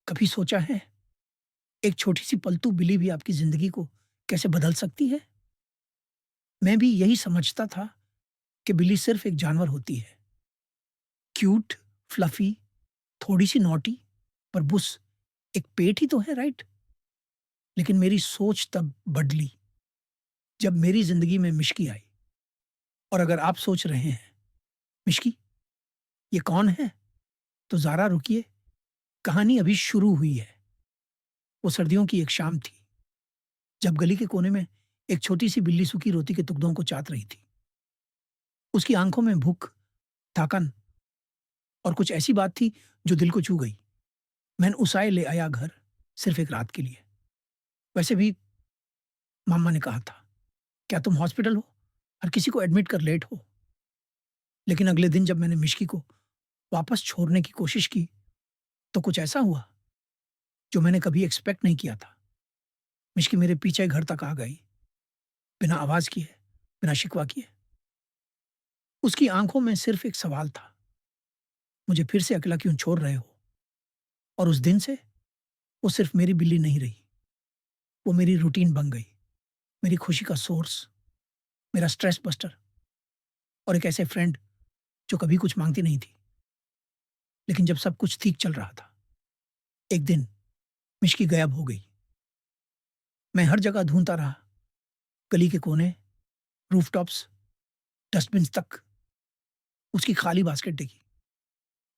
कभी सोचा है एक छोटी सी पलतू बिल्ली भी आपकी जिंदगी को कैसे बदल सकती है? मैं भी यही समझता था कि बिल्ली सिर्फ एक जानवर होती है, क्यूट, फ्लफी, थोड़ी सी नॉटी, पर बुस एक पेट ही तो है, राइट? लेकिन मेरी सोच तब बदली जब मेरी जिंदगी में मिश्की आई। और अगर आप सोच रहे हैं, मिश्की ये कौन है, तो जरा रुकिए, कहानी अभी शुरू हुई है। वो सर्दियों की एक शाम थी, जब गली के कोने में एक छोटी सी बिल्ली सूखी रोटी के टुकड़ों को चाट रही थी। उसकी आंखों में भूख, थकन और कुछ ऐसी बात थी जो दिल को छू गई। मैंने उसे ले आया घर, सिर्फ एक रात के लिए। वैसे भी मामा ने कहा था, क्या तुम हॉस्पिटल हो, हर किसी को एडमिट कर लेट हो। लेकिन अगले दिन जब मैंने मिश्की को वापस छोड़ने की कोशिश की, तो कुछ ऐसा हुआ जो मैंने कभी एक्सपेक्ट नहीं किया था। मिश्की मेरे पीछे घर तक आ गई, बिना आवाज किए, बिना शिकवा किए। उसकी आंखों में सिर्फ एक सवाल था, मुझे फिर से अकेला क्यों छोड़ रहे हो? और उस दिन से वो सिर्फ मेरी बिल्ली नहीं रही, वो मेरी रूटीन बन गई, मेरी खुशी का सोर्स, मेरा स्ट्रेस बस्टर और एक ऐसे फ्रेंड जो कभी कुछ मांगती नहीं थी। लेकिन जब सब कुछ ठीक चल रहा था, एक दिन मिश्की गायब हो गई। मैं हर जगह ढूंढता रहा, गली के कोने, रूफटॉप्स, डस्टबिन तक। उसकी खाली बास्केट देखी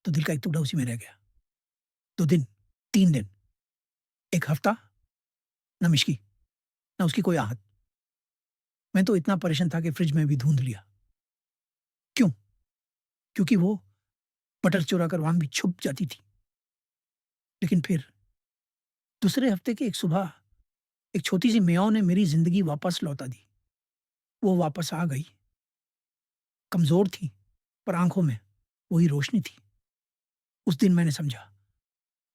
तो दिल का एक टुकड़ा उसी में रह गया। 2 दिन, 3 दिन, एक हफ्ता, न मिश्की, न उसकी कोई आहट। मैं तो इतना परेशान था कि फ्रिज में भी ढूंढ लिया। क्यों? क्योंकि वो बटर चोरा कर वहां भी छुप जाती थी। लेकिन फिर दूसरे हफ्ते की एक सुबह एक छोटी सी म्याऊ ने मेरी जिंदगी वापस लौटा दी। वो वापस आ गई, कमजोर थी, पर आंखों में वही रोशनी थी। उस दिन मैंने समझा,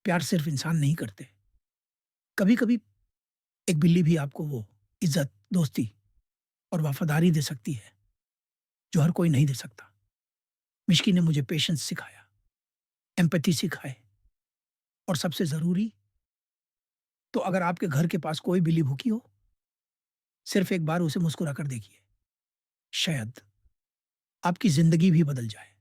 प्यार सिर्फ इंसान नहीं करते, कभी कभी एक बिल्ली भी आपको वो इज्जत, दोस्ती और वफादारी दे सकती है जो हर कोई नहीं दे सकता। मिश्की ने मुझे पेशेंस सिखाया, एम्पैथी सिखाए, और सबसे जरूरी, तो अगर आपके घर के पास कोई बिल्ली भूखी हो, सिर्फ एक बार उसे मुस्कुरा कर देखिए, शायद आपकी जिंदगी भी बदल जाए।